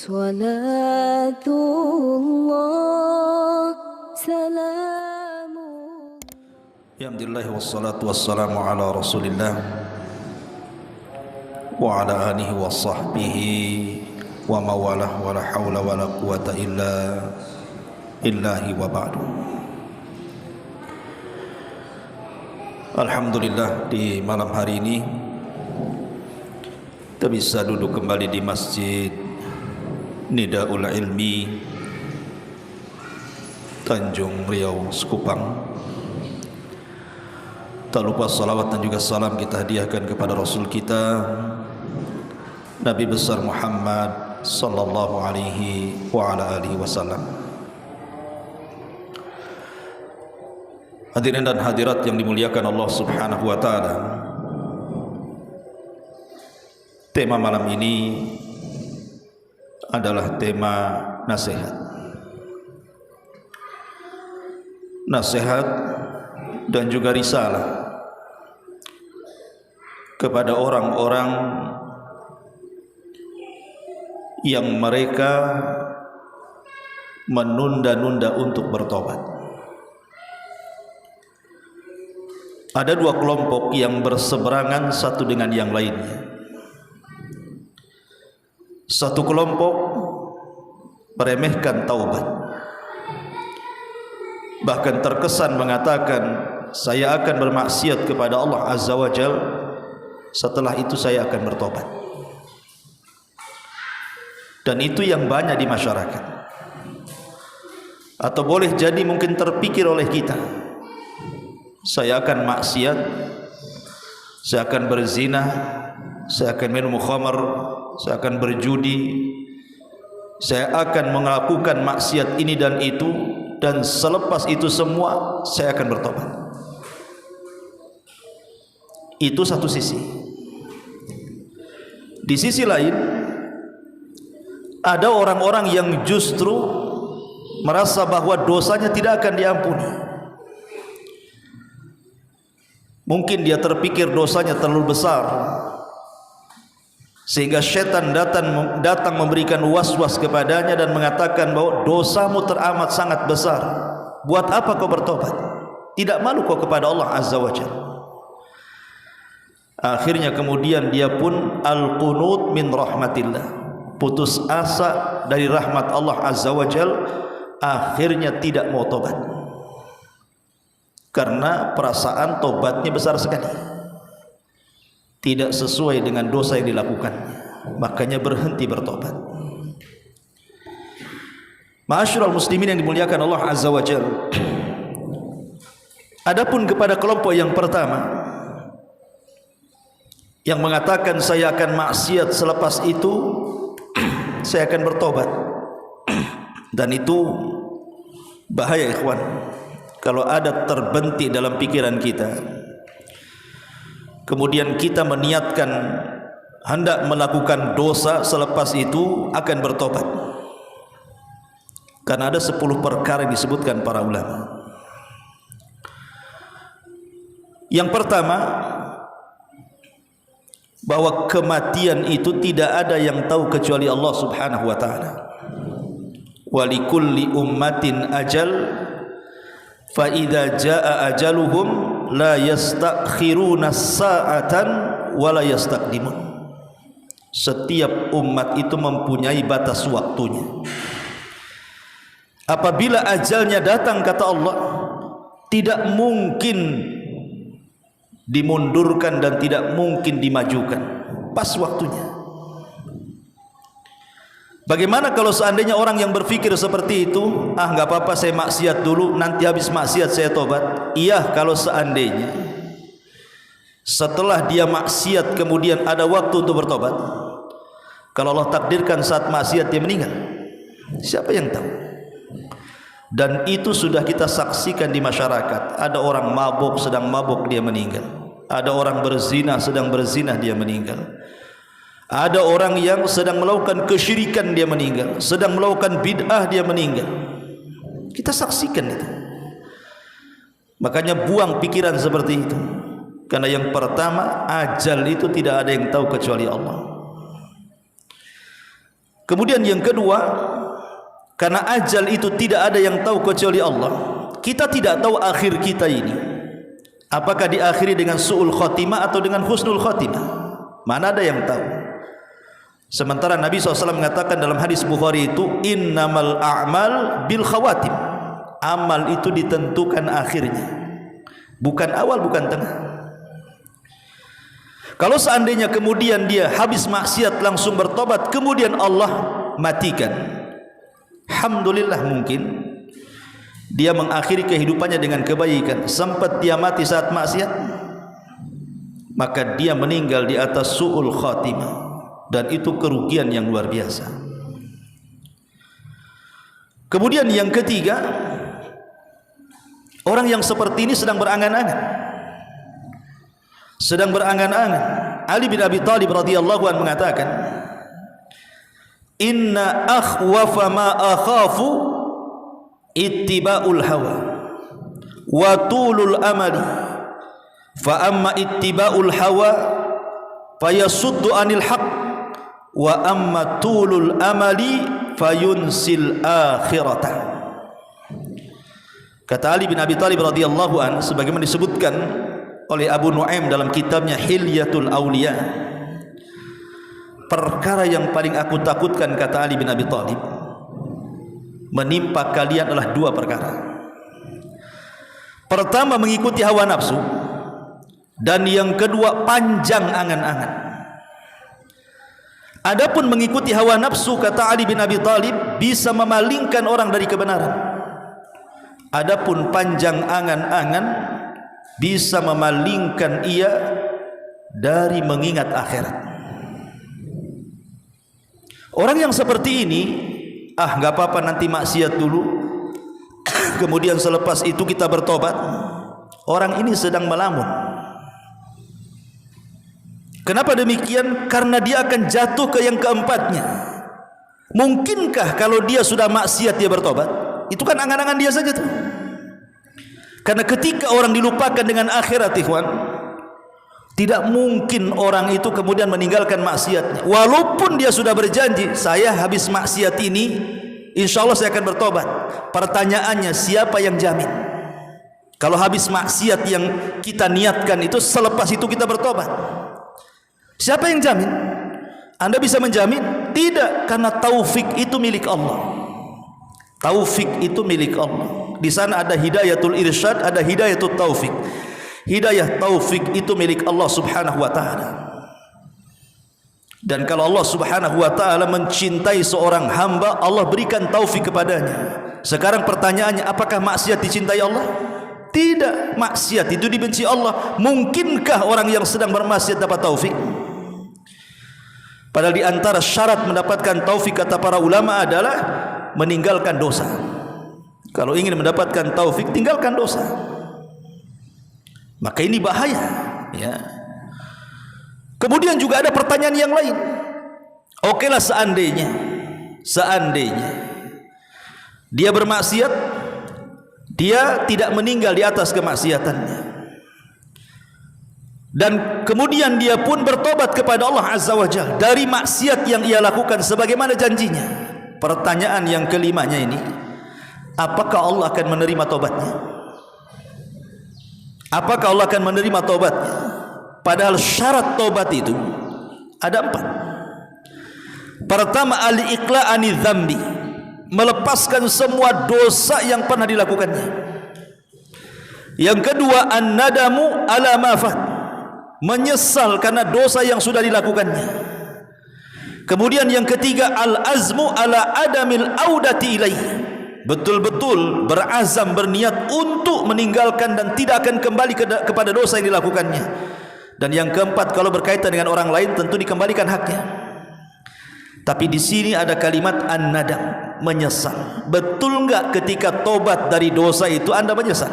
Salatullah salamu. Alhamdulillah wassalatu wassalamu ala Rasulillah wa ala alihi wa sahbihi wa mawalah wa la hawla wa la quwata illa billahi wa ba'du. Alhamdulillah, di malam hari ini kita bisa duduk kembali di Masjid Nidaul Ilmi Tanjung Riau Sekupang. Tak lupa salawat dan juga salam kita hadiahkan kepada Rasul kita Nabi besar Muhammad sallallahu alaihi wa ala alihi wasallam. Hadirin dan hadirat yang dimuliakan Allah Subhanahu wa taala, tema malam ini adalah tema nasihat. Nasihat dan juga risalah kepada orang-orang yang mereka menunda-nunda untuk bertobat. Ada dua kelompok yang berseberangan satu dengan yang lainnya. Satu kelompok meremehkan taubat, bahkan terkesan mengatakan, saya akan bermaksiat kepada Allah Azza wa Jal, setelah itu saya akan bertobat. Dan itu yang banyak di masyarakat, atau boleh jadi mungkin terpikir oleh kita, saya akan maksiat, saya akan berzina, saya akan minum khamar, saya akan berjudi, saya akan melakukan maksiat ini dan itu, dan selepas itu semua saya akan bertobat. Itu satu sisi. Di sisi lain, ada orang-orang yang justru merasa bahwa dosanya tidak akan diampuni. Mungkin dia terpikir dosanya terlalu besar, sehingga syaitan datang memberikan was-was kepadanya dan mengatakan bahwa dosamu teramat sangat besar. Buat apa kau bertobat? Tidak malu kau kepada Allah Azza wa Jalla? Akhirnya kemudian dia pun al-qunut min rahmatillah, putus asa dari rahmat Allah Azza wa Jalla, akhirnya tidak mau tobat karena perasaan tobatnya besar sekali, tidak sesuai dengan dosa yang dilakukan, makanya berhenti bertobat. Ma'asyiral muslimin yang dimuliakan Allah Azza wa Jalla, adapun kepada kelompok yang pertama yang mengatakan saya akan maksiat, selepas itu saya akan bertobat, dan itu bahaya ikhwan. Kalau ada terbentik dalam pikiran kita, kemudian kita meniatkan hendak melakukan dosa, selepas itu akan bertobat, karena ada 10 perkara yang disebutkan para ulama. Yang pertama, bahwa kematian itu tidak ada yang tahu kecuali Allah Subhanahu wa taala. Wa likulli ummatin ajal, fa idza jaa ajaluhum la yastakhiruna sa'atan wa la yastaqdimun. Setiap umat itu mempunyai batas waktunya. Apabila ajalnya datang, kata Allah, tidak mungkin dimundurkan dan tidak mungkin dimajukan, pas waktunya. Bagaimana kalau seandainya orang yang berpikir seperti itu, enggak apa-apa saya maksiat dulu, nanti habis maksiat saya tobat. Iya, kalau seandainya setelah dia maksiat kemudian ada waktu untuk bertobat, kalau Allah takdirkan saat maksiat dia meninggal, siapa yang tahu? Dan itu sudah kita saksikan di masyarakat. Ada orang mabuk, sedang mabuk dia meninggal. Ada orang berzina, sedang berzina dia meninggal. Ada orang yang sedang melakukan kesyirikan dia meninggal, sedang melakukan bid'ah dia meninggal. Kita saksikan itu. Makanya buang pikiran seperti itu. Karena yang pertama, ajal itu tidak ada yang tahu kecuali Allah. Kemudian yang kedua, karena ajal itu tidak ada yang tahu kecuali Allah, kita tidak tahu akhir kita ini, apakah diakhiri dengan su'ul khatimah atau dengan husnul khatimah. Mana ada yang tahu. Sementara Nabi SAW mengatakan dalam hadis Bukhari itu, innamal a'mal bil khawatim. Amal itu ditentukan akhirnya, bukan awal, bukan tengah. Kalau seandainya kemudian dia habis maksiat langsung bertobat, kemudian Allah matikan, alhamdulillah, mungkin dia mengakhiri kehidupannya dengan kebaikan. Sempat dia mati saat maksiat, maka dia meninggal di atas su'ul khatimah, dan itu kerugian yang luar biasa. Kemudian yang ketiga, orang yang seperti ini sedang berangan-angan. Ali bin Abi Thalib radhiyallahu anhu mengatakan, inna akhwafa ma akhafu ittiba'ul hawa wa tulul amali, fa amma ittiba'ul hawa fayasuddu anil haq, wa amma tulul amali fayunsil akhirata. Kata Ali bin Abi Thalib radhiyallahu anhu, sebagaimana disebutkan oleh Abu Nuaim dalam kitabnya Hilyatul Auliya, perkara yang paling aku takutkan, kata Ali bin Abi Thalib, menimpa kalian adalah dua perkara. Pertama, mengikuti hawa nafsu, dan yang kedua, panjang angan-angan. Adapun mengikuti hawa nafsu, kata Ali bin Abi Thalib, bisa memalingkan orang dari kebenaran. Adapun panjang angan-angan bisa memalingkan ia dari mengingat akhirat. Orang yang seperti ini, gak apa-apa, nanti maksiat dulu, kemudian selepas itu kita bertobat. Orang ini sedang melamun. Kenapa demikian? Karena dia akan jatuh ke yang keempatnya. Mungkinkah kalau dia sudah maksiat dia bertobat? Itu kan angan-angan dia saja tuh. Karena ketika orang dilupakan dengan akhirat, ikhwan, tidak mungkin orang itu kemudian meninggalkan maksiatnya. Walaupun dia sudah berjanji, saya habis maksiat ini, insya Allah saya akan bertobat. Pertanyaannya, siapa yang jamin? Kalau habis maksiat yang kita niatkan itu, selepas itu kita bertobat, siapa yang jamin? Anda bisa menjamin? Tidak, karena taufik itu milik Allah. Taufik itu milik Allah. Di sana ada hidayatul irsyad, ada hidayatul taufik. Hidayah taufik itu milik Allah Subhanahu wa taala. Dan kalau Allah Subhanahu wa taala mencintai seorang hamba, Allah berikan taufik kepadanya. Sekarang pertanyaannya, apakah maksiat dicintai Allah? Tidak, maksiat itu dibenci Allah. Mungkinkah orang yang sedang bermaksiat dapat taufik? Padahal di antara syarat mendapatkan taufik, kata para ulama, adalah meninggalkan dosa. Kalau ingin mendapatkan taufik, tinggalkan dosa. Maka ini bahaya, ya. Kemudian juga ada pertanyaan yang lain. Okelah, seandainya dia bermaksiat, dia tidak meninggal di atas kemaksiatannya, dan kemudian dia pun bertobat kepada Allah Azza wa Jalla dari maksiat yang ia lakukan sebagaimana janjinya. Pertanyaan yang kelimanya ini, apakah Allah akan menerima tobatnya? Apakah Allah akan menerima tobatnya? Padahal syarat tobat itu ada 4. Pertama, al-iqla'ani dzambi, melepaskan semua dosa yang pernah dilakukannya. Yang kedua, an-nadamu ala ma fat, menyesal karena dosa yang sudah dilakukannya. Kemudian yang ketiga, al-azmu ala adamil audati ilaih, betul-betul berazam, berniat untuk meninggalkan dan tidak akan kembali kepada dosa yang dilakukannya. Dan yang keempat, kalau berkaitan dengan orang lain, tentu dikembalikan haknya. Tapi di sini ada kalimat an-nadam, menyesal. Betul enggak ketika tobat dari dosa itu Anda menyesal?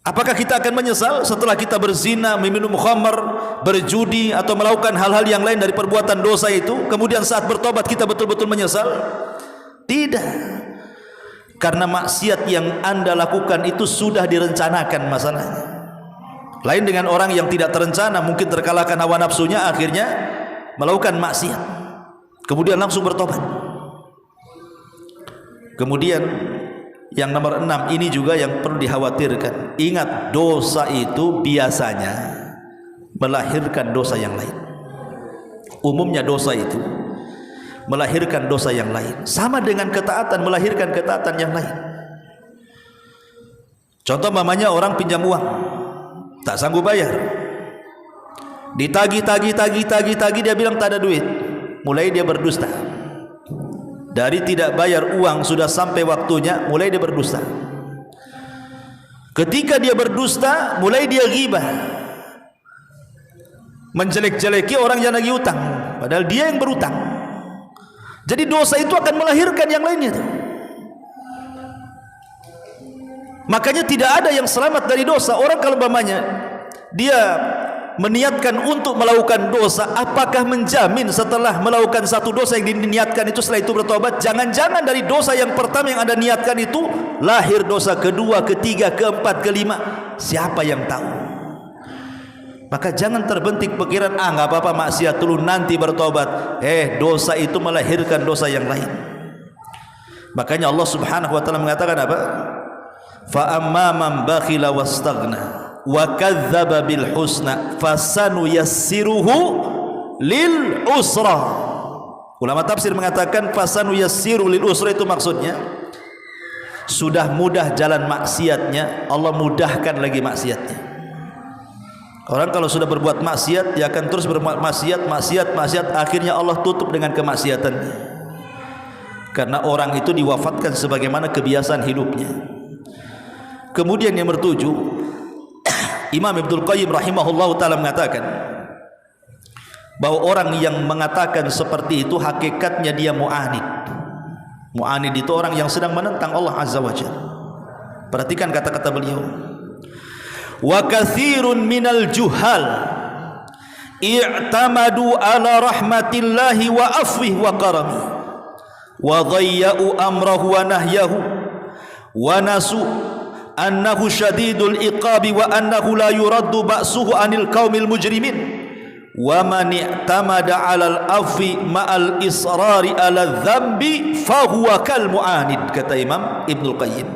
Apakah kita akan menyesal setelah kita berzina, meminum khamar, berjudi, atau melakukan hal-hal yang lain dari perbuatan dosa itu, kemudian saat bertobat kita betul-betul menyesal? Tidak. Karena maksiat yang Anda lakukan itu sudah direncanakan masalahnya. Lain dengan orang yang tidak terencana, mungkin terkalahkan hawa nafsunya, akhirnya melakukan maksiat, kemudian langsung bertobat. Kemudian yang nomor 6 ini juga yang perlu dikhawatirkan. Ingat, dosa itu biasanya melahirkan dosa yang lain. Umumnya dosa itu melahirkan dosa yang lain. Sama dengan ketaatan melahirkan ketaatan yang lain. Contoh mamanya orang pinjam uang, tak sanggup bayar. Ditagih, dia bilang tak ada duit. Mulai dia berdusta. Dari tidak bayar uang sudah sampai waktunya, mulai dia berdusta. Ketika dia berdusta, mulai dia ghibah, menjelek-jeleki orang yang lagi utang, padahal dia yang berutang. Jadi dosa itu akan melahirkan yang lainnya. Makanya tidak ada yang selamat dari dosa. Orang kalau umpamanya dia meniatkan untuk melakukan dosa, apakah menjamin setelah melakukan satu dosa yang diniatkan itu setelah itu bertobat? Jangan-jangan dari dosa yang pertama yang Anda niatkan itu lahir dosa kedua, ketiga, keempat, kelima. Siapa yang tahu? Maka jangan terbentik pikiran, nggak apa-apa maksiat dulu nanti bertobat. Dosa itu melahirkan dosa yang lain. Makanya Allah Subhanahu wa taala mengatakan apa? Fa amma man bakhila wastaghna wa kadzdzaba bil husna fasanuyassiruhu lil usra. Ulama tafsir mengatakan fasanuyassiru lil usra itu maksudnya sudah mudah jalan maksiatnya, Allah mudahkan lagi maksiatnya. Orang kalau sudah berbuat maksiat, dia akan terus berbuat maksiat, akhirnya Allah tutup dengan kemaksiatannya. Karena orang itu diwafatkan sebagaimana kebiasaan hidupnya. Kemudian yang bertujuh, Imam Ibnul Qayyim rahimahullah ta'ala mengatakan bahwa orang yang mengatakan seperti itu hakikatnya dia mu'anid. Mu'anid itu orang yang sedang menentang Allah Azza wa Jalla. Perhatikan kata-kata beliau. Wa katsirun minal juhal i'tamadu ala rahmatillahi wa afwihi wa karamihi wa dhayya'u amrahu wa nahyahu wa nasu annahu syadidul iqabi wa annahu la yuraddu ba'suhu anil qaumil mujrimin wa man i'tamada 'alal afwi ma'al israri 'ala dzambi fa huwa kal mu'anid, kata Imam Ibnul Qayyim.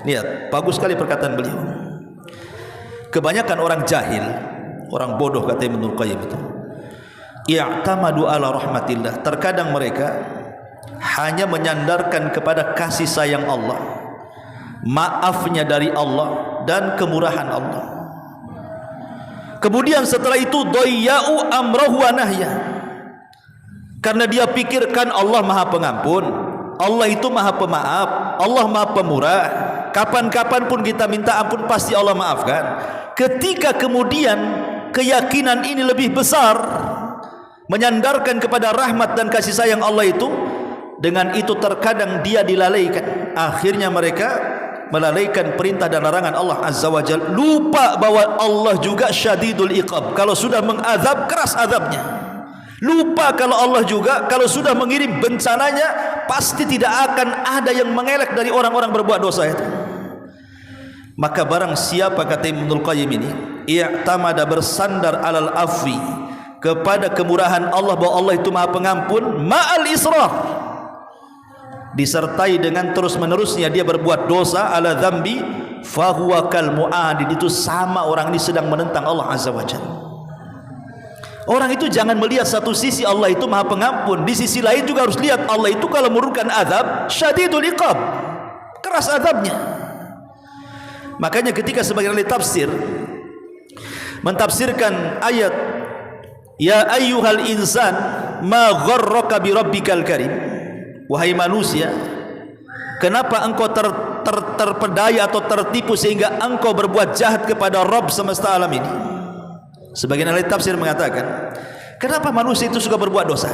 Lihat, bagus sekali perkataan beliau. Kebanyakan orang jahil, orang bodoh, kata Ibnul Qayyim itu, i'tamadu 'ala rahmatillah, terkadang mereka hanya menyandarkan kepada kasih sayang Allah, maafnya dari Allah dan kemurahan Allah. Kemudian setelah itu dhayya'u amrahu wa nahya, karena dia pikirkan Allah Maha Pengampun, Allah itu Maha Pemaaf, Allah Maha Pemurah, kapan-kapan pun kita minta ampun pasti Allah maafkan. Ketika kemudian keyakinan ini lebih besar, menyandarkan kepada rahmat dan kasih sayang Allah itu, dengan itu terkadang dia dilalaikan. Akhirnya mereka melalaikan perintah dan larangan Allah Azza wa Jalla, lupa bahwa Allah juga syadidul iqab, kalau sudah mengazab keras azabnya. Lupa kalau Allah juga kalau sudah mengirim bencananya pasti tidak akan ada yang mengelak dari orang-orang berbuat dosa itu. Maka barang siapa, kata Ibnul Qayyim ini, i'tamada, bersandar alal afwi, kepada kemurahan Allah, bahwa Allah itu Maha Pengampun, ma'al israf, disertai dengan terus-menerusnya dia berbuat dosa, ala dzambi fahuwa kal mu'adid, itu sama orang ini sedang menentang Allah Azza wa Jalla. Orang itu jangan melihat satu sisi Allah itu Maha Pengampun, di sisi lain juga harus lihat Allah itu kalau menurunkan azab syadidul iqab, keras azabnya. Makanya ketika sebagian ahli tafsir mentafsirkan ayat ya ayyuhal insan ma gharraka bi rabbikal karim, wahai manusia, kenapa engkau terpedaya atau tertipu sehingga engkau berbuat jahat kepada Rabb semesta alam ini? Sebagian ahli tafsir mengatakan, kenapa manusia itu suka berbuat dosa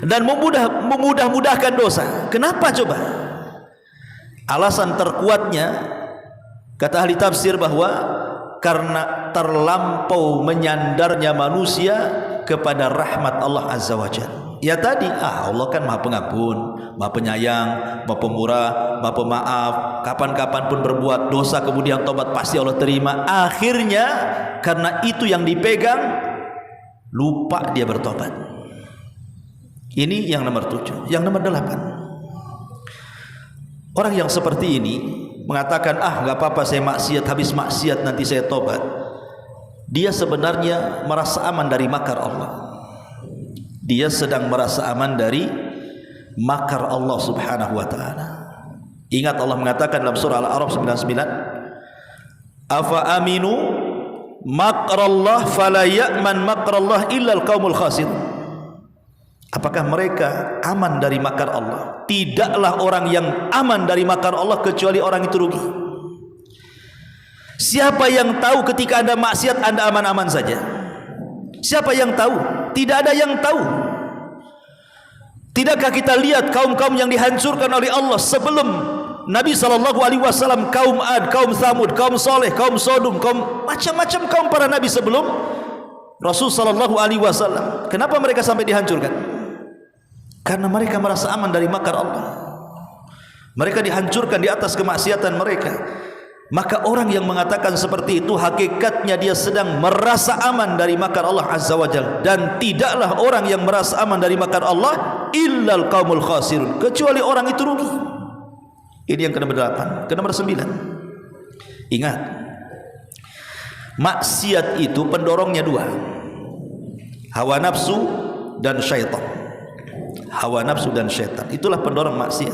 dan memudah-mudahkan dosa? Kenapa coba? Alasan terkuatnya, kata ahli tafsir, bahwa karena terlampau menyandarnya manusia kepada rahmat Allah Azza wa Jalla. Ya tadi, Allah kan Maha Pengampun, Maha Penyayang, Maha Pemurah, Maha Pemaaf, kapan-kapan pun berbuat dosa kemudian tobat pasti Allah terima. Akhirnya karena itu yang dipegang, lupa dia bertobat. Ini yang nomor 7. Yang nomor 8, orang yang seperti ini mengatakan, nggak apa-apa saya maksiat, habis maksiat nanti saya tobat. Dia sebenarnya merasa aman dari makar Allah. Dia sedang merasa aman dari makar Allah subhanahu wa ta'ala. Ingat Allah mengatakan dalam surah Al-A'raf 99, afa aminu makrallah fala ya'man makrallah illal qaumul khasir. Apakah mereka aman dari makar Allah? Tidaklah orang yang aman dari makar Allah kecuali orang itu rugi. Siapa yang tahu ketika Anda maksiat Anda aman-aman saja? Siapa yang tahu? Tidak ada yang tahu. Tidakkah kita lihat kaum-kaum yang dihancurkan oleh Allah sebelum Nabi SAW, kaum Ad, kaum Thamud, kaum Saleh, kaum Sodom, kaum macam-macam kaum para nabi sebelum Rasul SAW. Kenapa mereka sampai dihancurkan? Karena mereka merasa aman dari makar Allah. Mereka dihancurkan di atas kemaksiatan mereka. Maka orang yang mengatakan seperti itu hakikatnya dia sedang merasa aman dari makar Allah Azza wa Jalla. Dan tidaklah orang yang merasa aman dari makar Allah illal qaumul khasirun, kecuali orang itu rugi. Ini yang ke-8. Ke-9, ingat, maksiat itu pendorongnya 2, hawa nafsu dan syaitan. Hawa nafsu dan syaitan, itulah pendorong maksiat.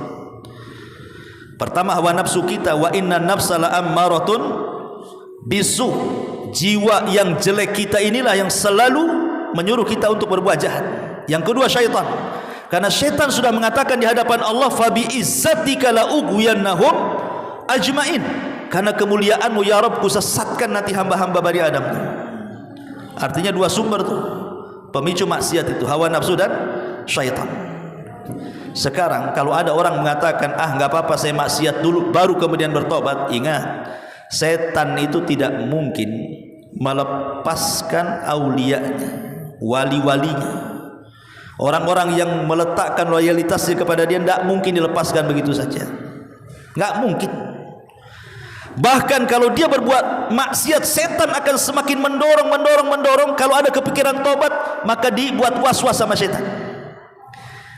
Pertama hawa nafsu kita, wa inna nafsa la ammaratun bisu. Jiwa yang jelek kita inilah yang selalu menyuruh kita untuk berbuat jahat. Yang kedua syaitan, karena syaitan sudah mengatakan di hadapan Allah, fa bi izzatika la ughwiyannahum ajmain. Karena kemuliaanmu ya Rabb ku sesatkan nanti hamba-hamba Bani Adam. Artinya 2 sumber tuh pemicu maksiat itu, hawa nafsu dan syaitan. Sekarang kalau ada orang mengatakan, nggak apa-apa saya maksiat dulu baru kemudian bertobat, ingat, setan itu tidak mungkin melepaskan aulianya, wali-walinya. Orang-orang yang meletakkan loyalitasnya kepada dia tidak mungkin dilepaskan begitu saja, nggak mungkin. Bahkan kalau dia berbuat maksiat, setan akan semakin mendorong. Kalau ada kepikiran tobat, maka dibuat was-was sama setan.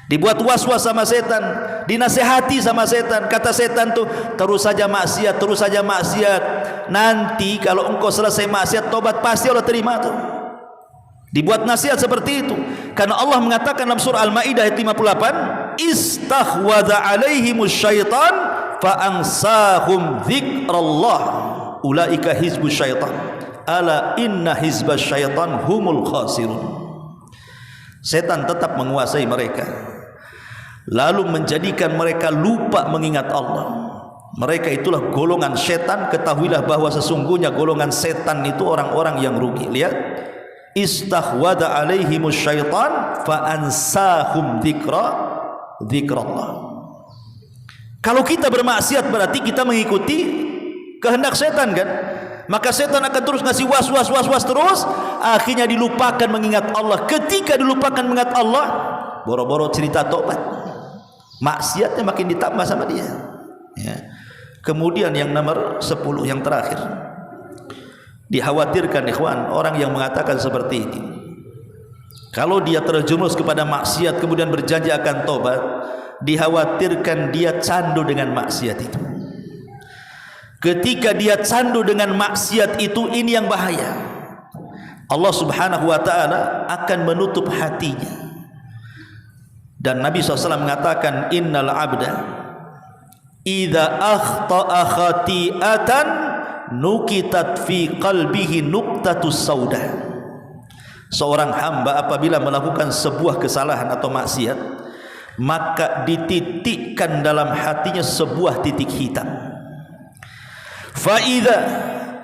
Dibuat was-was sama setan, dinasehati sama setan. Kata setan tuh, terus saja maksiat. Nanti kalau engkau selesai maksiat, tobat pasti Allah terima tuh. Dibuat nasihat seperti itu. Karena Allah mengatakan dalam surah Al-Maidah ayat 58, istahwadha alaihimus syaitan fa'ansahum dzikrallah ulaika hizbus syaitan ala inna hizbas syaitan humul khasirun. Setan tetap menguasai mereka, lalu menjadikan mereka lupa mengingat Allah. Mereka itulah golongan setan. Ketahuilah bahwa sesungguhnya golongan setan itu orang-orang yang rugi. Lihat, istahwada alaihimus syaitan fa ansahum dzikrallah. Kalau kita bermaksiat berarti kita mengikuti kehendak setan kan? Maka setan akan terus ngasih was terus, akhirnya dilupakan mengingat Allah. Ketika dilupakan mengingat Allah, boro-boro cerita tobat, maksiatnya makin ditambah sama dia ya. Kemudian yang nomor 10, yang terakhir, dikhawatirkan ikhwan, orang yang mengatakan seperti ini, kalau dia terjerumus kepada maksiat kemudian berjanji akan tobat, dikhawatirkan dia candu dengan maksiat itu. Ketika dia candu dengan maksiat itu, ini yang bahaya. Allah subhanahu wa ta'ala akan menutup hatinya. Dan Nabi SAW mengatakan, innal abda idza akhta'a khati'atan nukitat fi qalbihi nuqtatus saudah. Seorang hamba apabila melakukan sebuah kesalahan atau maksiat, maka dititikkan dalam hatinya sebuah titik hitam. Fa idza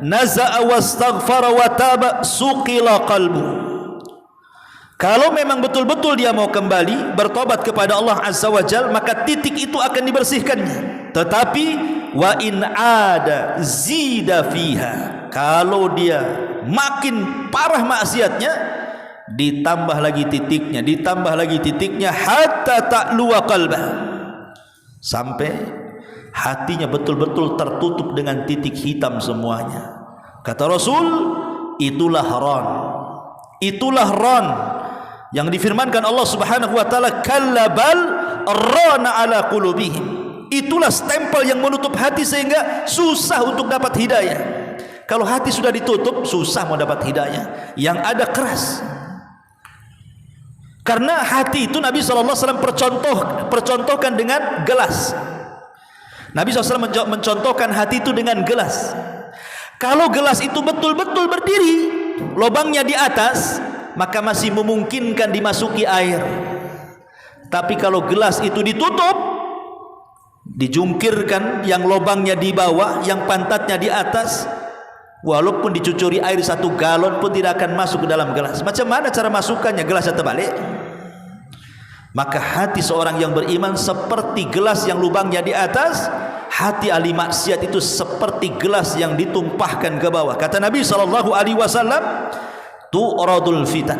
naza'a wastaghfara wa taba suqila qalbu. Kalau memang betul-betul dia mau kembali bertobat kepada Allah Azza wa Jalla, maka titik itu akan dibersihkannya. Tetapi wa in ada zida fiha, kalau dia makin parah maksiatnya, ditambah lagi titiknya hatta ta'luwa qalbah, sampai hatinya betul-betul tertutup dengan titik hitam semuanya. Kata Rasul, itulah haram, Itulah ron yang difirmankan Allah Subhanahu wa taala, kallabal rana ala qulubihim. Itulah stempel yang menutup hati sehingga susah untuk dapat hidayah. Kalau hati sudah ditutup, susah mau dapat hidayah. Yang ada keras. Karena hati itu Nabi SAW percontohkan dengan gelas. Nabi SAW mencontohkan hati itu dengan gelas. Kalau gelas itu betul-betul berdiri, lubangnya di atas, maka masih memungkinkan dimasuki air. Tapi kalau gelas itu ditutup, dijungkirkan, yang lubangnya di bawah, yang pantatnya di atas, walaupun dicucuri air 1 galon pun tidak akan masuk ke dalam gelas. Macam mana cara masukkannya? Gelasnya terbalik. Maka hati seorang yang beriman seperti gelas yang lubangnya di atas. Hati ahli maksiat itu seperti gelas yang ditumpahkan ke bawah. Kata Nabi SAW, tu'radul fitan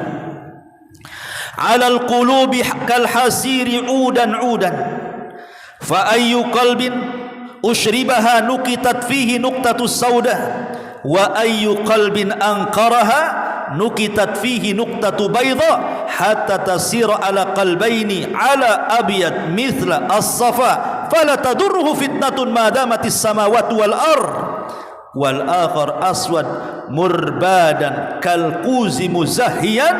alal qulubi kal hasiri udan udan, fa ayyu qalbin ushribaha nukitat fihi nuqtatus sauda, wa ayyu qalbin anqaraha nukitat fihi nuqtatu bayda, hatta tasira ala qalbaini ala abyad mithla as-safa, fala tadurruhu fitnatun ma damatis samawati wal ard, wal akhar aswad murbadan kal quzi muzahhiyan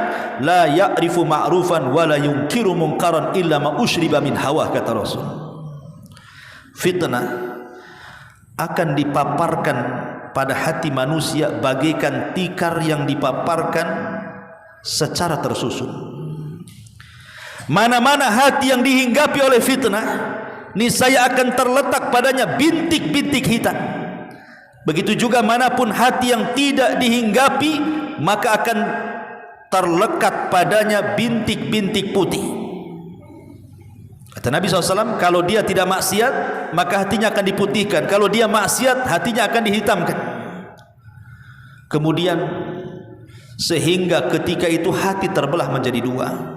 la ya'rifu ma'rufan wa la yunkiru munkaran illa ma ushriba min hawa. Kata Rasul, fitnah akan dipaparkan pada hati manusia bagaikan tikar yang dipaparkan secara tersusun. Mana-mana hati yang dihinggapi oleh fitnah, niscaya akan terletak padanya bintik-bintik hitam. Begitu juga manapun hati yang tidak dihinggapi, maka akan terlekat padanya bintik-bintik putih. Kata Nabi SAW, kalau dia tidak maksiat, maka hatinya akan diputihkan. Kalau dia maksiat, hatinya akan dihitamkan. Kemudian sehingga ketika itu hati terbelah menjadi 2.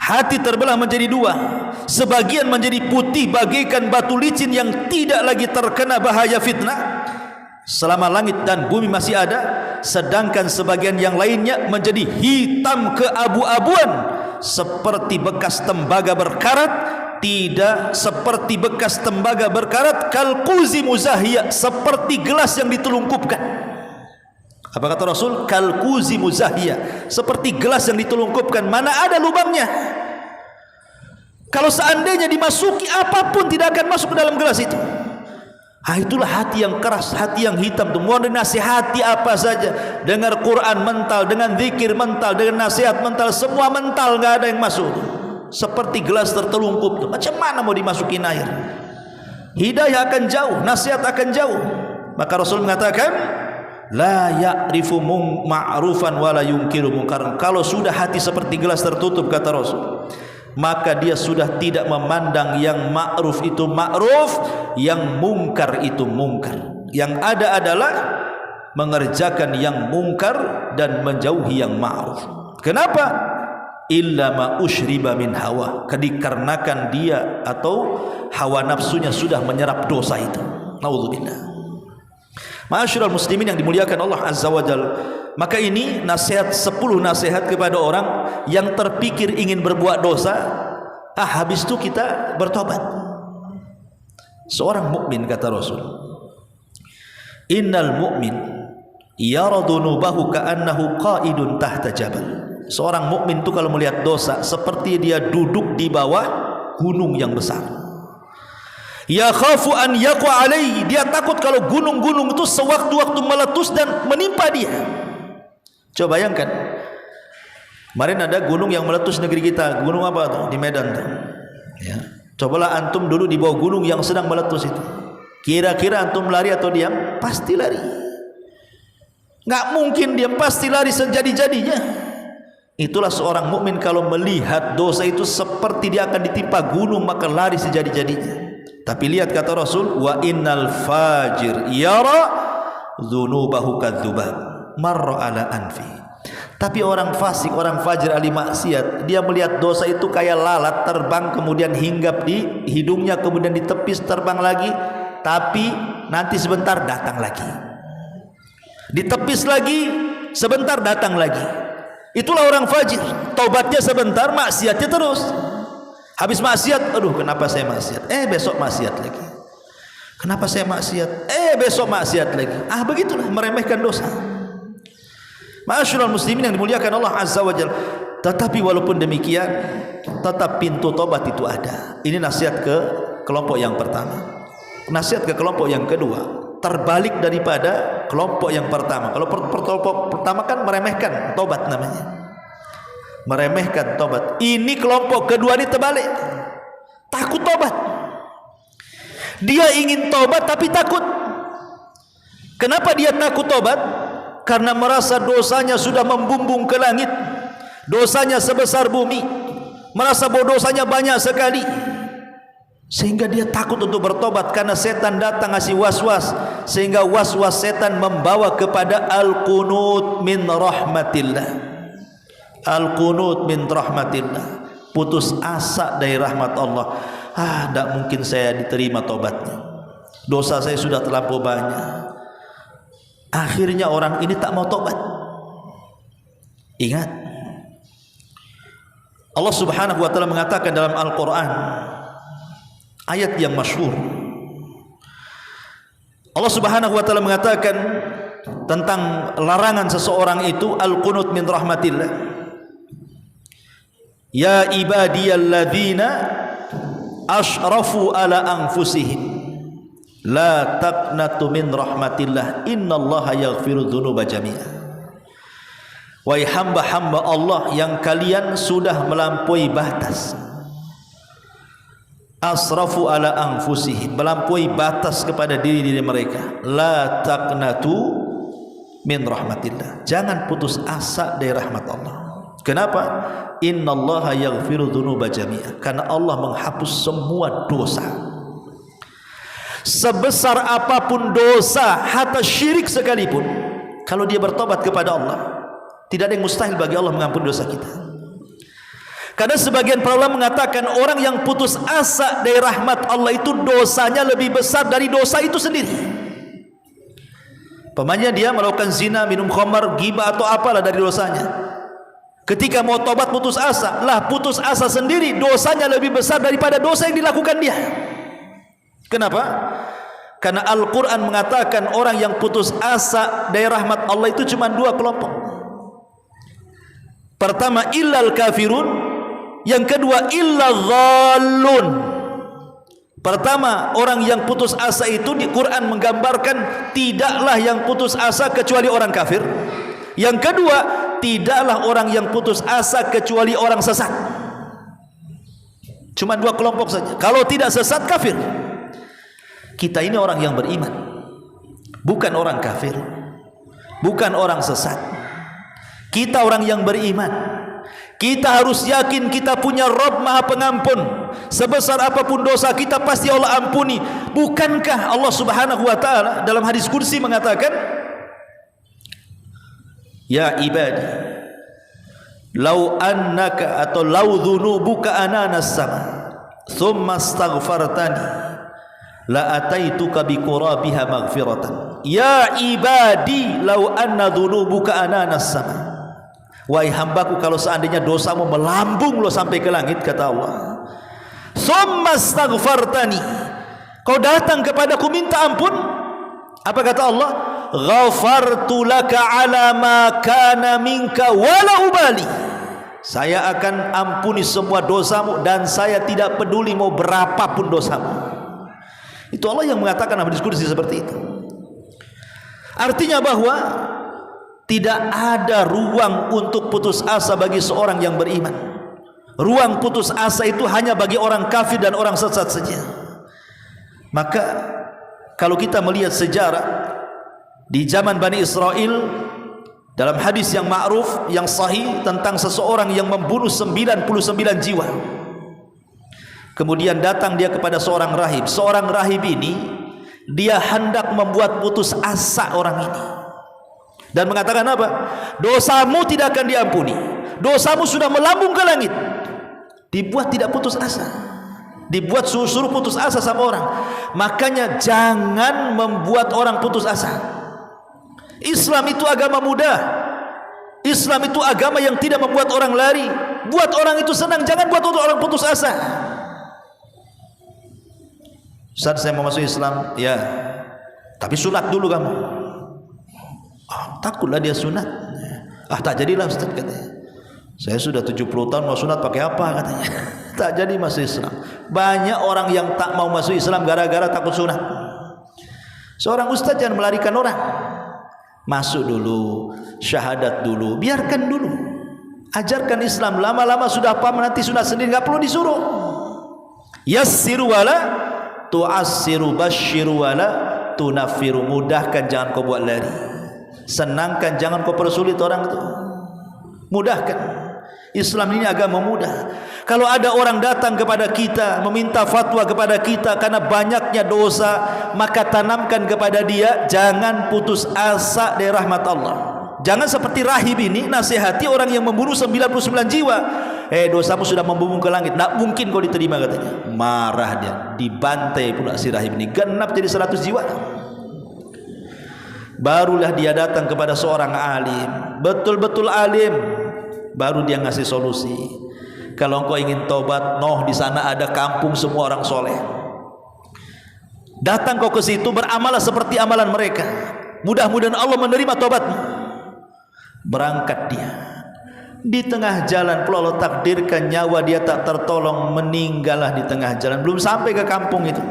Hati terbelah menjadi 2. Sebagian menjadi putih bagaikan batu licin yang tidak lagi terkena bahaya fitnah selama langit dan bumi masih ada. Sedangkan sebagian yang lainnya menjadi hitam keabu-abuan seperti bekas tembaga berkarat. Tidak seperti bekas tembaga berkarat, kal quzi muzahhiya, seperti gelas yang ditelungkupkan. Apa kata Rasul? Kal quzi muzahhiya, seperti gelas yang ditelungkupkan, mana ada lubangnya. Kalau seandainya dimasuki apapun tidak akan masuk ke dalam gelas itu. Itulah hati yang keras, hati yang hitam tuh. Mau dinasihati apa saja, dengar Quran mental, dengan zikir mental, dengan nasihat mental, semua mental, nggak ada yang masuk. Seperti gelas tertelungkup tuh. Macam mana mau dimasukin air? Hidayah akan jauh, nasihat akan jauh. Maka Rasul mengatakan, la ya'rifu ma'rufan wa la yunkiru munkaran. Kalau sudah hati seperti gelas tertutup, kata Rasul, maka dia sudah tidak memandang yang ma'ruf itu ma'ruf, yang mungkar itu mungkar. Yang ada adalah mengerjakan yang mungkar dan menjauhi yang ma'ruf. Kenapa? Illa ma ushriba min hawa, dikarenakan dia atau hawa nafsunya sudah menyerap dosa itu. Naudzubillah. Ma'asyiral muslimin yang dimuliakan Allah Azza wa Jalla, maka ini nasihat 10 nasihat kepada orang yang terpikir ingin berbuat dosa. Habis itu kita bertobat. Seorang mukmin, kata Rasul, innal mu'min yaradunubahu ka'annahu qa'idun tahta jabal. Seorang mukmin itu kalau melihat dosa seperti dia duduk di bawah gunung yang besar. Ya khafu an yaqa alaihi, dia takut kalau gunung-gunung itu sewaktu-waktu meletus dan menimpa dia. Coba bayangkan, kemarin ada gunung yang meletus negeri kita. Gunung apa tuh? Di Medan tuh. Ya. Cobalah antum dulu di bawah gunung yang sedang meletus itu. Kira-kira antum lari atau diam? Pasti lari. Nggak mungkin diam, pasti lari sejadi-jadinya. Itulah seorang mukmin kalau melihat dosa itu seperti dia akan ditimpa gunung, maka lari sejadi-jadinya. Tapi lihat kata Rasul, wa innal fajir yara dzunubahu kadzubab marra ala anfi. Tapi orang fasik, orang fajir, ahli maksiat, dia melihat dosa itu kayak lalat terbang kemudian hinggap di hidungnya, kemudian ditepis terbang lagi, tapi nanti sebentar datang lagi, ditepis lagi, sebentar datang lagi. Itulah orang fajir, taubatnya sebentar, maksiatnya terus. Habis maksiat, aduh kenapa saya maksiat? Besok maksiat lagi. Kenapa saya maksiat? Besok maksiat lagi. Begitulah meremehkan dosa. Ma'asyiral muslimin yang dimuliakan Allah Azza wa Jalla. Tetapi walaupun demikian, tetap pintu tobat itu ada. Ini nasihat ke kelompok yang pertama. Nasihat ke kelompok yang kedua, terbalik daripada kelompok yang pertama. Kalau kelompok pertama kan meremehkan tobat namanya, meremehkan tobat. Ini kelompok kedua ini terbalik, takut tobat. Dia ingin tobat tapi takut. Kenapa dia takut tobat? Karena merasa dosanya sudah membumbung ke langit, dosanya sebesar bumi, merasa bahwa dosanya banyak sekali, sehingga dia takut untuk bertobat. Karena setan datang ngasih was-was, sehingga was-was setan membawa kepada al-qunut min rahmatillah. Al-qunut min rahmatillah, putus asa dari rahmat Allah. Tidak mungkin saya diterima tobatnya, dosa saya sudah terlampau banyak. Akhirnya orang ini tak mau tobat. Ingat, Allah Subhanahu wa ta'ala mengatakan dalam Al-Quran, ayat yang masyhur. Allah Subhanahu wa ta'ala mengatakan tentang larangan seseorang itu al-qunut min rahmatillah. Ya ibadiyalladzina asyrafu ala anfusihim la taqnatu min rahmatillah innallaha yaghfiru dzunuba jami'a. Wahai hamba-hamba Allah yang kalian sudah melampaui batas, asrafu ala anfusihim, melampaui batas kepada diri-diri mereka, la taqnatu min rahmatillah, jangan putus asa dari rahmat Allah. Kenapa? Innallaha yaghfiru dzunuba jami'a, karena Allah menghapus semua dosa. Sebesar apapun dosa, hatta syirik sekalipun, kalau dia bertobat kepada Allah, tidak ada yang mustahil bagi Allah mengampuni dosa kita. Karena sebagian para ulama mengatakan orang yang putus asa dari rahmat Allah itu dosanya lebih besar dari dosa itu sendiri. Pamannya dia melakukan zina, minum khamar, ghibah atau apalah dari dosanya. Ketika mau tobat putus asa, putus asa sendiri dosanya lebih besar daripada dosa yang dilakukan dia. Kenapa? Karena Al-Quran mengatakan orang yang putus asa dari rahmat Allah itu cuma dua kelompok. Pertama, illal kafirun. Yang kedua, illal dhallun. Pertama, orang yang putus asa itu di Quran menggambarkan tidaklah yang putus asa kecuali orang kafir. Yang kedua, tidaklah orang yang putus asa kecuali orang sesat. Cuma dua kelompok saja. Kalau tidak sesat, kafir. Kita ini orang yang beriman, bukan orang kafir, bukan orang sesat. Kita orang yang beriman. Kita harus yakin kita punya Rabb Maha Pengampun. Sebesar apapun dosa kita pasti Allah ampuni. Bukankah Allah Subhanahu wa ta'ala dalam hadis kursi mengatakan, ya ibadi lau annaka atau lau dhunubuka ananas sama thumma astaghfartani la ataituka biqurabiha maghfiratan. Ya ibadi lau anna dhunubuka ananas sama. Wahai hambaku, kalau seandainya dosamu melambung lo sampai ke langit, kata Allah, thumma astaghfartani, kau datang kepadaku minta ampun, apa kata Allah? Ghafartu laka ala ma kana minka wala ubali, saya akan ampuni semua dosamu dan saya tidak peduli mau berapapun dosamu. Itu Allah yang mengatakan dalam diskusi seperti itu. Artinya bahwa tidak ada ruang untuk putus asa bagi seorang yang beriman. Ruang putus asa itu hanya bagi orang kafir dan orang sesat saja. Maka kalau kita melihat sejarah di zaman Bani Israel, dalam hadis yang ma'ruf, yang sahih tentang seseorang yang membunuh 99 jiwa, kemudian datang dia kepada seorang rahib. Seorang rahib ini dia hendak membuat putus asa orang ini dan mengatakan apa? Dosamu tidak akan diampuni, dosamu sudah melambung ke langit. Dibuat tidak putus asa, dibuat suruh putus asa sama orang. Makanya jangan membuat orang putus asa. Islam itu agama mudah. Islam itu agama yang tidak membuat orang lari, buat orang itu senang, jangan buat orang putus asa. Ustaz, saya mau masuk Islam, ya, tapi sunat dulu kamu. Takutlah dia sunat. Tak jadilah Ustaz, katanya. Saya sudah 70 tahun mau sunat pakai apa, katanya. Tak jadi masuk Islam. Banyak orang yang tak mau masuk Islam gara-gara takut sunat. Seorang ustaz jangan melarikan orang. Masuk dulu, syahadat dulu, biarkan dulu. Ajarkan Islam, lama-lama sudah paham nanti sunat sendiri, enggak perlu disuruh. Yassiru wala tu'assiru, basyiru wala tunaffiru. Mudahkan, jangan kau buat lari. Senangkan, jangan kau persulit orang itu. Mudahkan. Islam ini agama mudah. Kalau ada orang datang kepada kita meminta fatwa kepada kita karena banyaknya dosa, maka tanamkan kepada dia, jangan putus asa dari rahmat Allah. Jangan seperti rahib ini nasihati orang yang membunuh 99 jiwa. Dosamu sudah membumbung ke langit, tak mungkin kau diterima, katanya. Marah dia, dibantai pula si rahib ini, genap jadi 100 jiwa. Barulah dia datang kepada seorang alim, betul-betul alim, baru dia ngasih solusi. Kalau engkau ingin tobat, di sana ada kampung semua orang soleh. Datang kau ke situ, beramalah seperti amalan mereka. Mudah-mudahan Allah menerima tobatmu. Berangkat dia. Di tengah jalan pula Allah takdirkan nyawa dia tak tertolong, meninggallah di tengah jalan. Belum sampai ke kampung itu,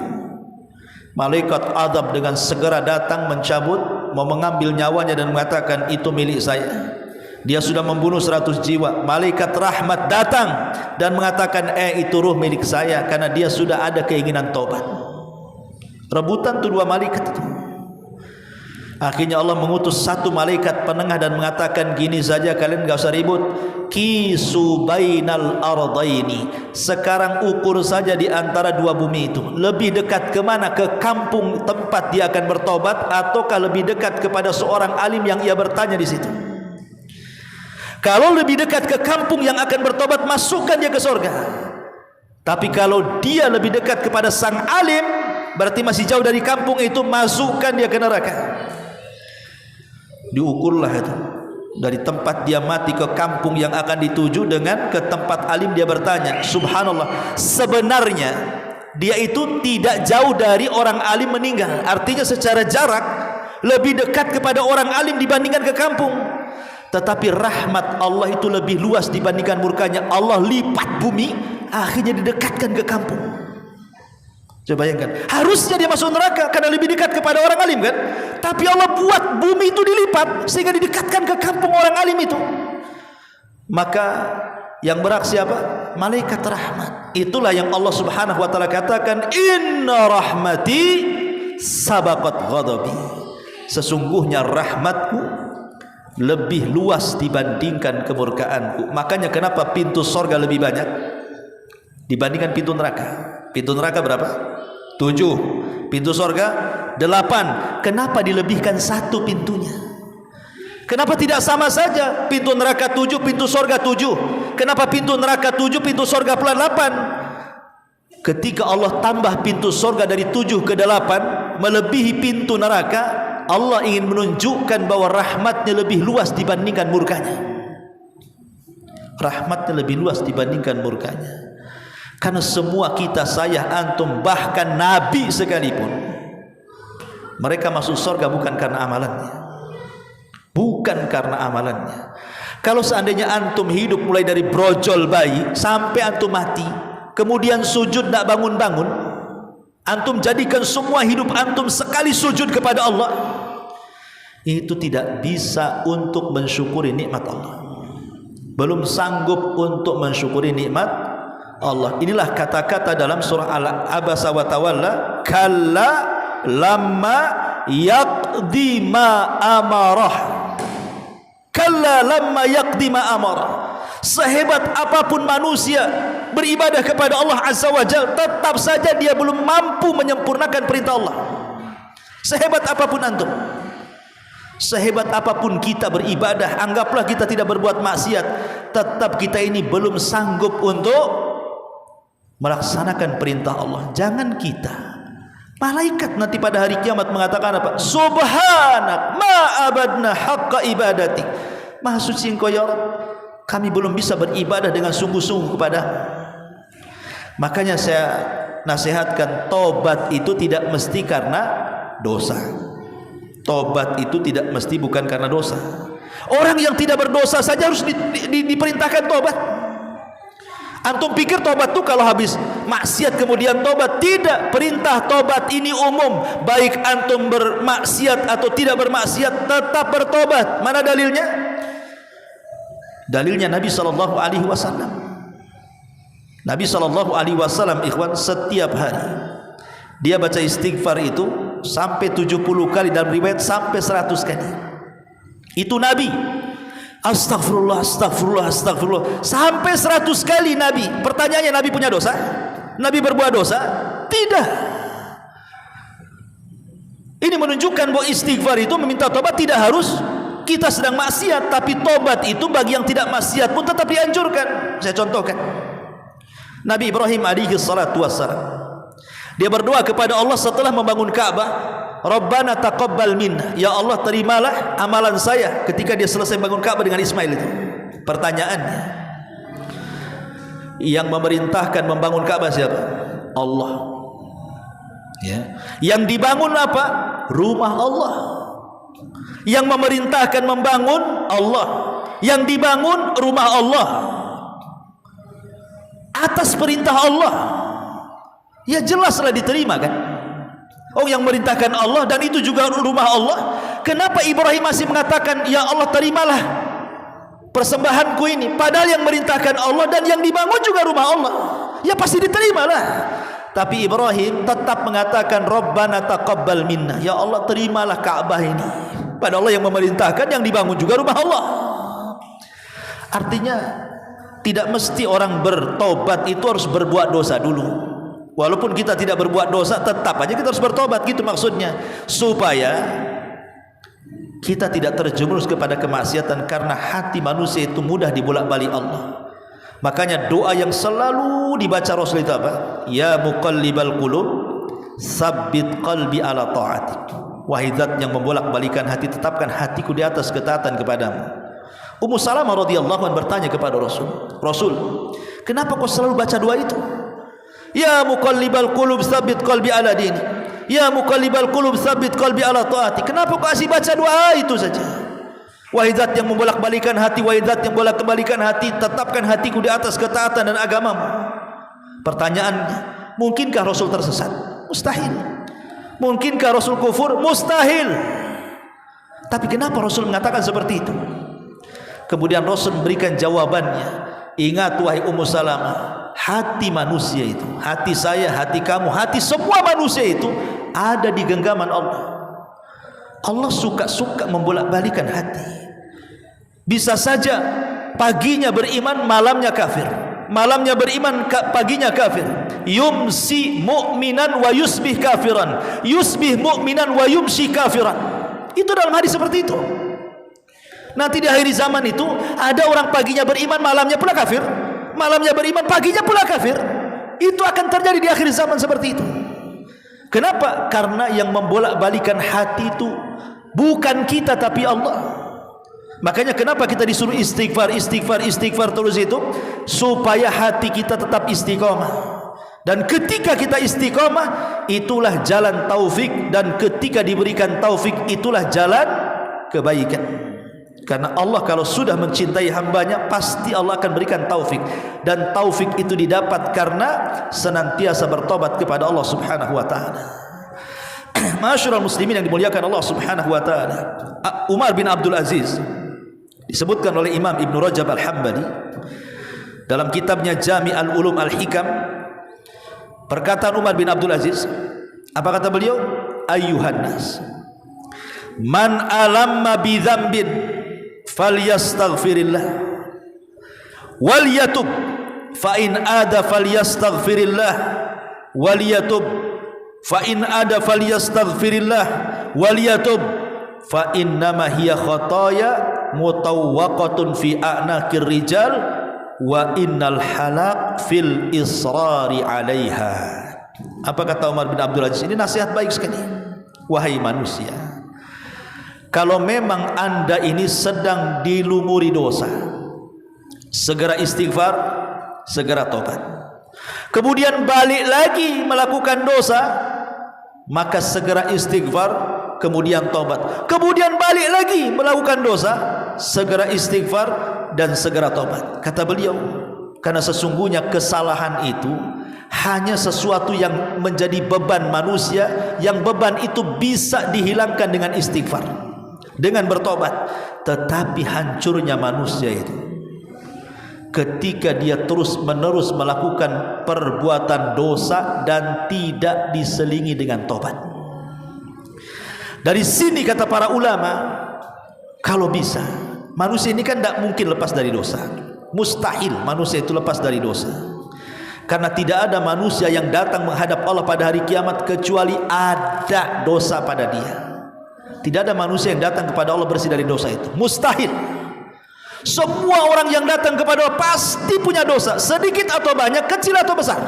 malaikat azab dengan segera datang mencabut, mau mengambil nyawanya dan mengatakan itu milik saya. Dia sudah membunuh 100 jiwa. Malaikat rahmat datang dan mengatakan itu ruh milik saya, karena dia sudah ada keinginan tobat. Rebutan tuh dua malaikat itu. Akhirnya Allah mengutus satu malaikat penengah dan mengatakan, gini saja, kalian gak usah ribut. Kisu bainal ardaini. Sekarang ukur saja di antara dua bumi itu, lebih dekat kemana? Ke kampung tempat dia akan bertobat, ataukah lebih dekat kepada seorang alim yang ia bertanya di situ? Kalau lebih dekat ke kampung yang akan bertobat, masukkan dia ke surga. Tapi kalau dia lebih dekat kepada sang alim, berarti masih jauh dari kampung itu, masukkan dia ke neraka. Diukurlah itu, dari tempat dia mati ke kampung yang akan dituju, dengan ke tempat alim dia bertanya. Subhanallah, sebenarnya dia itu tidak jauh dari orang alim meninggal. Artinya secara jarak lebih dekat kepada orang alim dibandingkan ke kampung. Tetapi rahmat Allah itu lebih luas dibandingkan murkanya. Allah lipat bumi, akhirnya didekatkan ke kampung. Coba bayangkan, harusnya dia masuk neraka karena lebih dekat kepada orang alim, kan? Tapi Allah buat bumi itu dilipat sehingga didekatkan ke kampung orang alim itu. Maka yang beraksi apa? Malaikat rahmat. Itulah yang Allah Subhanahu wa taala katakan, inna rahmati sabaqat ghadabi. Sesungguhnya rahmatku lebih luas dibandingkan kemurkaanku. Makanya kenapa pintu sorga lebih banyak dibandingkan pintu neraka? Pintu neraka berapa? 7. Pintu sorga 8. Kenapa dilebihkan satu pintunya? Kenapa tidak sama saja? Pintu neraka 7, pintu sorga 7. Kenapa pintu neraka 7, pintu sorga pula 8? Ketika Allah tambah pintu sorga dari 7 ke 8, melebihi pintu neraka, Allah ingin menunjukkan bahwa rahmatnya lebih luas dibandingkan murkanya. Rahmatnya lebih luas dibandingkan murkanya. Karena semua kita, saya, antum, bahkan Nabi sekalipun, mereka masuk surga bukan karena amalannya. Bukan karena amalannya. Kalau seandainya antum hidup mulai dari brojol bayi sampai antum mati, kemudian sujud tak bangun-bangun, antum jadikan semua hidup antum sekali sujud kepada Allah, itu tidak bisa untuk mensyukuri nikmat Allah. Belum sanggup untuk mensyukuri nikmat Allah. Inilah kata-kata dalam surah Al-Abasa wa Tawalla, kalla lamma yaqdi ma amarah. Kalla lamma yaqdi ma amarah. Sehebat apapun manusia beribadah kepada Allah Azza wa Jalla, tetap saja dia belum mampu menyempurnakan perintah Allah. Sehebat apapun antum, sehebat apapun kita beribadah, anggaplah kita tidak berbuat maksiat, tetap kita ini belum sanggup untuk melaksanakan perintah Allah. Jangan kita, malaikat nanti pada hari kiamat mengatakan apa? Subhanak ma abadna haqqa ibadatik. Maha suci Engkau ya Rabb, kami belum bisa beribadah dengan sungguh-sungguh kepada-Mu. Makanya saya nasihatkan, tobat itu tidak mesti karena dosa. Tobat itu tidak mesti bukan karena dosa. Orang yang tidak berdosa saja harus diperintahkan tobat. Antum pikir tobat itu kalau habis maksiat kemudian tobat? Tidak. Perintah tobat ini umum, baik antum bermaksiat atau tidak bermaksiat tetap bertobat. Mana dalilnya? Dalilnya Nabi SAW. Nabi SAW, ikhwan, setiap hari dia baca istighfar itu sampai 70 kali, dalam riwayat sampai 100 kali. Itu Nabi. Astagfirullah, astagfirullah, astagfirullah sampai 100 kali Nabi. Pertanyaannya, Nabi punya dosa? Nabi berbuat dosa? Tidak. Ini menunjukkan bahwa istighfar itu meminta tobat tidak harus kita sedang maksiat, tapi tobat itu bagi yang tidak maksiat pun tetap dianjurkan. Saya contohkan. Nabi Ibrahim alaihi salatu wassalam, dia berdoa kepada Allah setelah membangun Ka'bah, Rabbana taqabbal minna, ya Allah terimalah amalan saya ketika dia selesai bangun Ka'bah dengan Ismail itu. Pertanyaannya, yang memerintahkan membangun Ka'bah siapa? Allah. Ya. Yang dibangun apa? Rumah Allah. Yang memerintahkan membangun Allah. Yang dibangun rumah Allah atas perintah Allah. Ya jelaslah diterima kan. Oh, yang merintahkan Allah dan itu juga rumah Allah. Kenapa Ibrahim masih mengatakan, ya Allah terimalah persembahanku ini, padahal yang merintahkan Allah dan yang dibangun juga rumah Allah? Ya pasti diterimalah. Tapi Ibrahim tetap mengatakan, Rabbana taqabbal minna, ya Allah terimalah Ka'bah ini, padahal Allah yang memerintahkan, yang dibangun juga rumah Allah. Artinya tidak mesti orang bertobat itu harus berbuat dosa dulu. Walaupun kita tidak berbuat dosa, tetap aja kita harus bertobat, gitu maksudnya, supaya kita tidak terjerumus kepada kemaksiatan, karena hati manusia itu mudah dibolak-balik Allah. Makanya doa yang selalu dibaca Rasul itu apa? Ya muqallibal qulub, tsabbit qalbi ala ta'atik. Wahai zat yang membolak-balikan hati, tetapkan hatiku di atas ketaatan kepadamu. Ummu Salamah radhiyallahu anha bertanya kepada Rasul, Rasul, kenapa kau selalu baca doa itu? Ya muqallibal qulub tsabbit qalbi ala dini. Ya muqallibal qulub tsabbit qalbi ala taati. Kenapa kau asih baca doa itu saja? Wahai zat yang membolak-balikan hati, wahai zat yang bolak-balikan hati, tetapkan hatiku di atas ketaatan dan agamamu. Pertanyaannya, mungkinkah Rasul tersesat? Mustahil. Mungkinkah Rasul kufur? Mustahil. Tapi kenapa Rasul mengatakan seperti itu? Kemudian Rasul memberikan jawabannya. Ingat wahai Ummu Salamah, hati manusia itu, hati saya, hati kamu, hati semua manusia itu ada di genggaman Allah. Allah suka-suka membolak-balikan hati. Bisa saja paginya beriman, malamnya kafir. Malamnya beriman, paginya kafir. Yumsi mu'minan wa yusbih kafiran. Yusbih mu'minan wa yumsi kafiran. Itu dalam hadis seperti itu. Nanti di akhir zaman itu ada orang paginya beriman, malamnya pula kafir. Malamnya beriman, paginya pula kafir. Itu akan terjadi di akhir zaman seperti itu. Kenapa? Karena yang membolak-balikan hati itu bukan kita tapi Allah. Makanya kenapa kita disuruh istighfar, istighfar, istighfar terus itu? Supaya hati kita tetap istiqomah. Dan ketika kita istiqomah, itulah jalan taufik. Dan ketika diberikan taufik, itulah jalan kebaikan. Karena Allah kalau sudah mencintai hambanya, pasti Allah akan berikan taufik. Dan taufik itu didapat karena senantiasa bertobat kepada Allah subhanahu wa ta'ala. Ma'asyiral muslimin yang dimuliakan Allah subhanahu wa ta'ala, Umar bin Abdul Aziz disebutkan oleh Imam Ibn Rajab Al-Hambali dalam kitabnya Jami' Al-Ulum Al-Hikam. Perkataan Umar bin Abdul Aziz, apa kata beliau? Ayyuhan nas, man alamma bi dzambin falyastaghfirillah wal yatub, fa in ada falyastaghfirillah wal yatub, fa in ada falyastaghfirillah wal yatub, fa innama hiya khataya mutawwaqatun fi a'naqir rijal wa innal halaq fil israri 'alaiha. Apa kata Umar bin Abdul Aziz? Ini nasihat baik sekali. Wahai manusia, kalau memang anda ini sedang dilumuri dosa, segera istighfar, segera tobat. Kemudian balik lagi melakukan dosa, maka segera istighfar, kemudian tobat. Kemudian balik lagi melakukan dosa, segera istighfar dan segera tobat. Kata beliau, karena sesungguhnya kesalahan itu hanya sesuatu yang menjadi beban manusia, yang beban itu bisa dihilangkan dengan istighfar, dengan bertobat. Tetapi hancurnya manusia itu ketika dia terus menerus melakukan perbuatan dosa dan tidak diselingi dengan tobat. Dari sini kata para ulama, kalau bisa, manusia ini kan tidak mungkin lepas dari dosa. Mustahil manusia itu lepas dari dosa, karena tidak ada manusia yang datang menghadap Allah pada hari kiamat kecuali ada dosa pada dia. Tidak ada manusia yang datang kepada Allah bersih dari dosa itu, mustahil. Semua orang yang datang kepada Allah pasti punya dosa, sedikit atau banyak, kecil atau besar.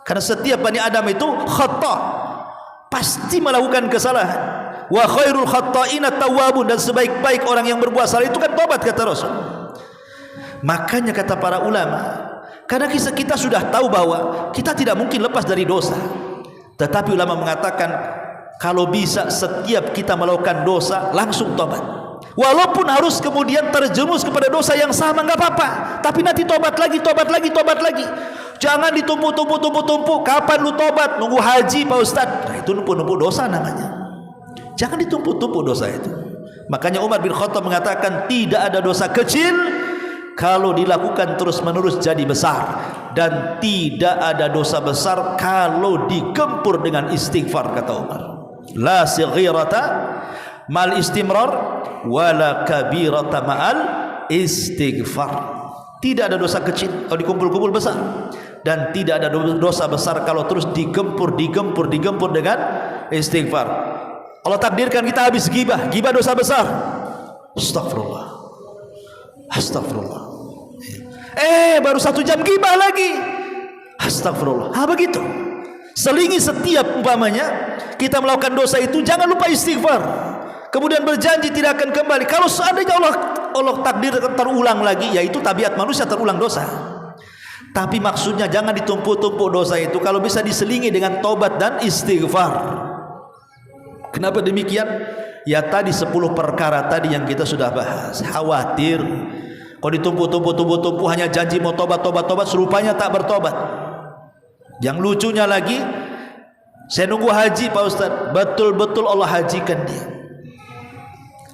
Karena setiap Bani Adam itu khata', pasti melakukan kesalahan. Wa khairul khata'ina tawwabun, dan sebaik-baik orang yang berbuat salah itu kan tobat, kata Rasul. Makanya kata para ulama, karena kita sudah tahu bahwa kita tidak mungkin lepas dari dosa, tetapi ulama mengatakan kalau bisa setiap kita melakukan dosa langsung tobat. Walaupun harus kemudian terjerumus kepada dosa yang sama, nggak apa-apa, tapi nanti tobat lagi, tobat lagi, tobat lagi. Jangan ditumpuk. Kapan lu tobat? Nunggu haji Pak Ustadz. Nah, itu numpuk-numpuk dosa namanya. Jangan ditumpuk-tumpuk dosa itu. Makanya Umar bin Khattab mengatakan tidak ada dosa kecil kalau dilakukan terus-menerus jadi besar, dan tidak ada dosa besar kalau digempur dengan istighfar, kata Umar. La sighirata mal istimrar wala kabirata ma'al istighfar. Tidak ada dosa kecil kalau dikumpul-kumpul besar, dan tidak ada dosa besar kalau terus digempur dengan istighfar. Allah takdirkan kita habis gibah dosa besar, astagfirullah, baru 1 jam gibah lagi, astagfirullah. Begitu. Selingi setiap umpamanya kita melakukan dosa itu, jangan lupa istighfar, kemudian berjanji tidak akan kembali. Kalau seandainya Allah takdir terulang lagi, yaitu tabiat manusia terulang dosa. Tapi maksudnya jangan ditumpuk-tumpuk dosa itu, kalau bisa diselingi dengan tobat dan istighfar. Kenapa demikian? Ya tadi 10 perkara tadi yang kita sudah bahas. Khawatir kalau ditumpuk hanya janji mau tobat, serupanya tak bertobat. Yang lucunya lagi, saya nunggu haji Pak Ustadz, betul-betul Allah hajikan dia.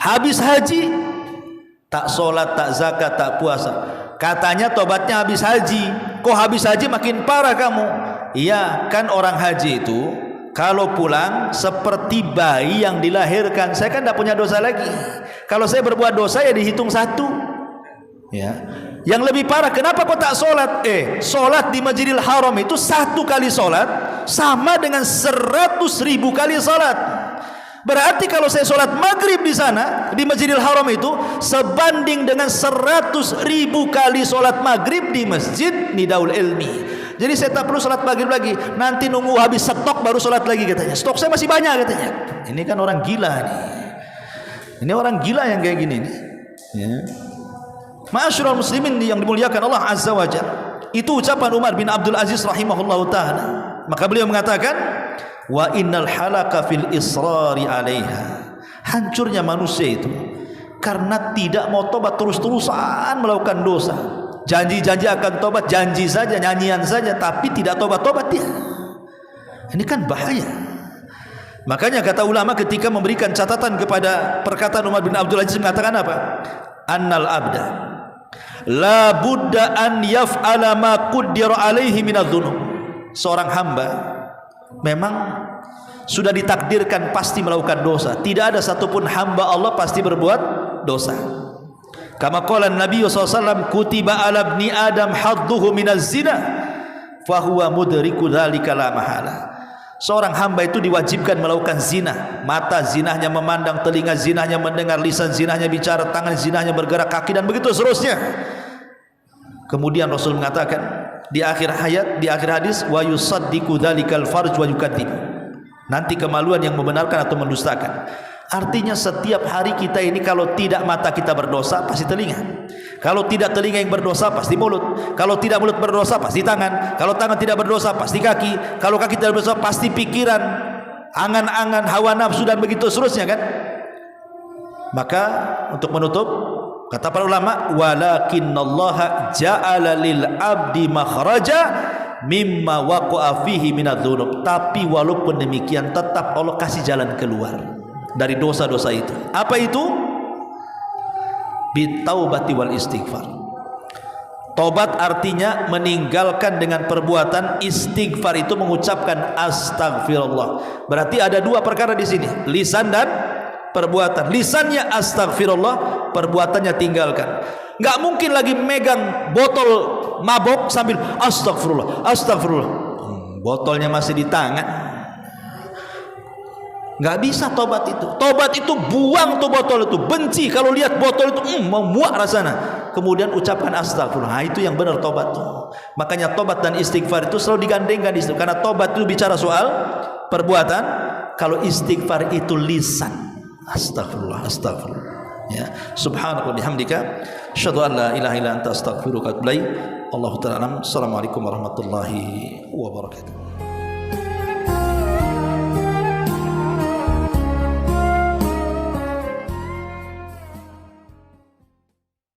Habis haji tak sholat, tak zakat, tak puasa. Katanya tobatnya habis haji. Kok habis haji makin parah kamu? Iya, kan orang haji itu kalau pulang seperti bayi yang dilahirkan. Saya kan tidak punya dosa lagi. Kalau saya berbuat dosa ya dihitung 1. Ya. Yang lebih parah, kenapa kok tak sholat? Sholat di Masjidil Haram itu 1 kali sholat sama dengan 100.000 kali sholat. Berarti kalau saya sholat maghrib di sana di Masjidil Haram itu sebanding dengan 100.000 kali sholat maghrib di Masjid Nidaul Ilmi. Jadi saya tak perlu sholat maghrib lagi, nanti nunggu habis stok baru sholat lagi, katanya. Stok saya masih banyak, katanya. Ini kan orang gila nih. Ini orang gila yang kayak gini nih. Ya. Ma'asyiral muslimin yang dimuliakan Allah Azza wa Jalla. Itu ucapan Umar bin Abdul Aziz rahimahullahu ta'ala. Maka beliau mengatakan, wa innal halaka fil israri alaiha. Hancurnya manusia itu karena tidak mau tobat, terus-terusan melakukan dosa. Janji-janji akan tobat, janji saja, nyanyian saja, tapi tidak tobat-tobat dia. Ini kan bahaya. Makanya kata ulama ketika memberikan catatan kepada perkataan Umar bin Abdul Aziz, mengatakan apa? Annal abda la budda an yaf'ala ma qaddara alaihi minadz-dzunub. Seorang hamba memang sudah ditakdirkan pasti melakukan dosa. Tidak ada satupun hamba Allah pasti berbuat dosa. Kama qala Nabi SAW, kutiba ala ibni Adam hadduhu minaz zina fahuwa mudriku dzalika la mahala. Seorang hamba itu diwajibkan melakukan zina. Mata zinahnya memandang, telinga zinahnya mendengar, lisan zinahnya bicara, tangan zinahnya bergerak, kaki, dan begitu seterusnya. Kemudian Rasul mengatakan di akhir ayat, di akhir hadis, wa yusaddiqu dzalikal farj wa yukadzib. Nanti kemaluan yang membenarkan atau mendustakan. Artinya setiap hari kita ini kalau tidak mata kita berdosa pasti telinga. Kalau tidak telinga yang berdosa pasti mulut. Kalau tidak mulut berdosa pasti tangan. Kalau tangan tidak berdosa pasti kaki. Kalau kaki tidak berdosa pasti pikiran, angan-angan, hawa nafsu dan begitu seterusnya kan. Maka untuk menutup, kata para ulama, walakinnallaha ja'ala lil abdi makhraja mimma waqa'a fihi minadz-dzunub. Tapi walaupun demikian tetap Allah kasih jalan keluar dari dosa-dosa itu. Apa itu? Bitaubati wal istighfar. Tobat artinya meninggalkan dengan perbuatan, istighfar itu mengucapkan astagfirullah. Berarti ada dua perkara di sini, lisan dan perbuatan. Lisannya astagfirullah, perbuatannya tinggalkan. Nggak mungkin lagi megang botol mabok sambil astagfirullah, astagfirullah. Botolnya masih di tangan. Nggak bisa tobat itu. Tobat itu buang tuh botol itu, benci kalau lihat botol itu mau muak rasanya. Kemudian ucapkan astagfirullah. Nah, itu yang benar tobat tuh. Makanya tobat dan istighfar itu selalu digandengkan di situ. Karena tobat itu bicara soal perbuatan, kalau istighfar itu lisan. Astagfirullah, astagfirullah. Ya, subhanallah bihamdika, asyhadu an la ilaha illa anta astaghfiruka wa atubu ilaik. Allahu ta'ala. Assalamualaikum warahmatullahi wabarakatuh.